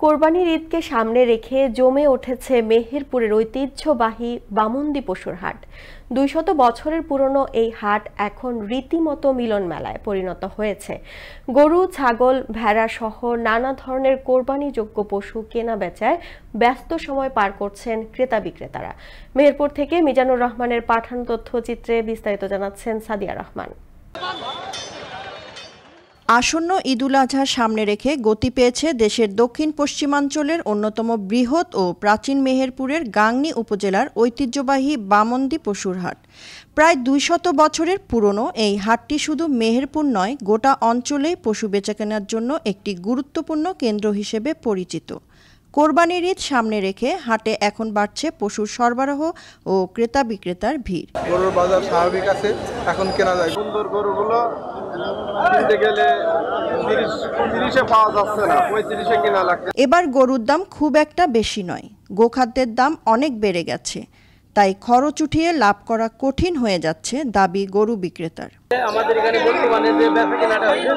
কোরবানির ঈদকে সামনে রেখে জমে উঠেছে মেহেরপুরের ঐতিহ্যবাহী বামন্দি পশুর হাট। ২০০ বছরের পুরনো এই হাট এখন রীতিমতো মিলন মেলায় পরিণত হয়েছে। গরু, ছাগল, ভেড়া সহ নানা ধরনের কোরবানিযোগ্য পশু কেনা বেচায় ব্যস্ত সময় পার করছেন ক্রেতা বিক্রেতারা। মেহেরপুর থেকে মিজানুর রহমানের পাঠানো তথ্যচিত্রে বিস্তারিত জানাচ্ছেন সাদিয়া রহমান। আসন্ন ঈদুল আজহার সামনে রেখে গতি পেয়েছে দেশের দক্ষিণ পশ্চিমাঞ্চলের অন্যতম বৃহৎ ও প্রাচীন মেহেরপুরের গাংনী উপজেলার ঐতিহ্যবাহী বামন্দি পশুর হাট। প্রায় ২০০ বছরের পুরনো এই হাটটি শুধু মেহেরপুর নয়, গোটা অঞ্চলেই পশু বেচাকেনার জন্য একটি গুরুত্বপূর্ণ কেন্দ্র হিসেবে পরিচিত। কোরবানির ঈদ সামনে রেখে হাটে এখন বাড়ছে পশুর সরবরাহ ও ক্রেতা বিক্রেতার ভিড়। গরুর বাজার স্বাভাবিক আছে, এখন কেনা যায়। সুন্দর গরুগুলো কিনতে গেলে ৩০-৩৫-এ পাওয়া যাচ্ছে না, ৩৫-এ কেনা লাগছে। এবার গরুর দাম খুব একটা বেশি নয়, গোখাদ্যের দাম অনেক বেড়ে গেছে, তাই খরচ উঠিয়ে লাভ করা কঠিন হয়ে যাচ্ছে দাবি গরু বিক্রেতার। আমাদের এখানে বর্তমানে যে বেচা কেনাটা হচ্ছে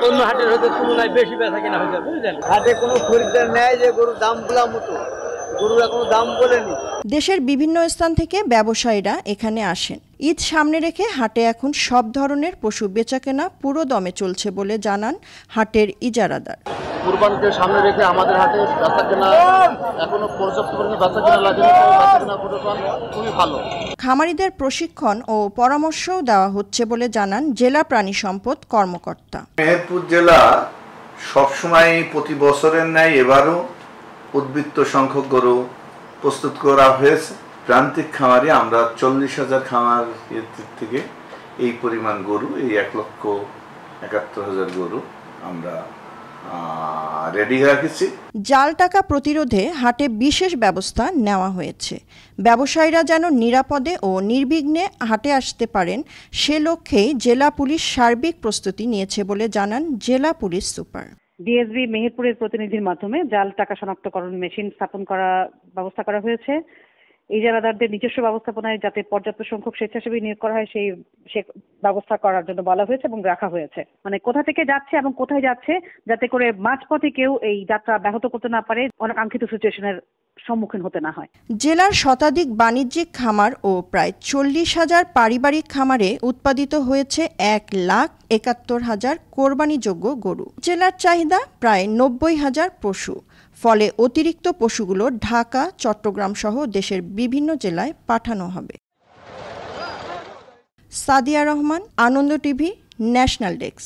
অন্য হাটের হতে তুলনায় বেশি বেচা কেনা হচ্ছে, বুঝলেন। হাটে কোনো খরিদ্দার নেয় যে গরুর দাম বলা মতো, গরুর কোনো দাম বলেনি। দেশের বিভিন্ন স্থান থেকে ব্যবসায়ীরা এখানে আসেন। ঈদ সামনে রেখে হাটে এখন সব ধরনের পশু বেচাকেনা পুরো দমে চলছে বলে জানান হাটের ইজারাদার। কুরবানিকে সামনে রেখে আমাদের হাটে বেচাকেনা এখনো পর্যাপ্ত পরিমাণে বেচাকেনা লাগেনি, বেচাকেনা খুবই ভালো। খামারিদের প্রশিক্ষণ ও পরামর্শও দেওয়া হচ্ছে বলে জানান জেলা প্রাণী সম্পদ কর্মকর্তা। মেহেরপুর জেলা সবসময় প্রতি বছরের ন্যায় এবারও উদ্বৃত্ত সংখ্যক গরু প্রস্তুত করা হয়েছে। প্রান্তিক খামারে আমরা ৪০,০০০ খামার থেকে এই পরিমাণ গরু, এই ১,৭১,০০০ গরু আমরা রেডি রাখেছি। জাল টাকা প্রতিরোধে হাটে বিশেষ ব্যবস্থা নেওয়া হয়েছে। ব্যবসায়ীরা যেন নিরাপদে ও নির্বিঘ্নে হাটে আসতে পারেন, সে লক্ষ্যেই জেলা পুলিশ সার্বিক প্রস্তুতি নিয়েছে বলে জানান জেলা পুলিশ সুপার। ডিএসবি মেহেরপুরের প্রতিনিধির মাধ্যমে জাল টাকা শনাক্তকরণ মেশিন স্থাপন করার ব্যবস্থা করা হয়েছে। ইজারাদারদের নিজস্ব ব্যবস্থাপনায় যাতে পর্যাপ্ত সংখ্যক স্বেচ্ছাসেবী নিয়োগ করা হয় সেই ব্যবস্থা করার জন্য বলা হয়েছে এবং রাখা হয়েছে। মানে কোথা থেকে যাচ্ছে এবং কোথায় যাচ্ছে যাতে করে মাঝপথে কেউ এই যাত্রা ব্যাহত করতে না পারে, অনাকাঙ্ক্ষিত সিচুয়েশনের সম্মুখীন হতে না হয়। জেলার শতাধিক বাণিজ্যিক খামার ও প্রায় ৪০,০০০ পারিবারিক খামারে উৎপাদিত হয়েছে ১,৭১,০০০ কোরবানিযোগ্য গরু। জেলার চাহিদা প্রায় ৯০,০০০ পশু, ফলে অতিরিক্ত পশুগুলো ঢাকা, চট্টগ্রাম সহ দেশের বিভিন্ন জেলায় পাঠানো হবে। সাদিয়া রহমান, আনন্দ টিভি, ন্যাশনাল ডেস্ক।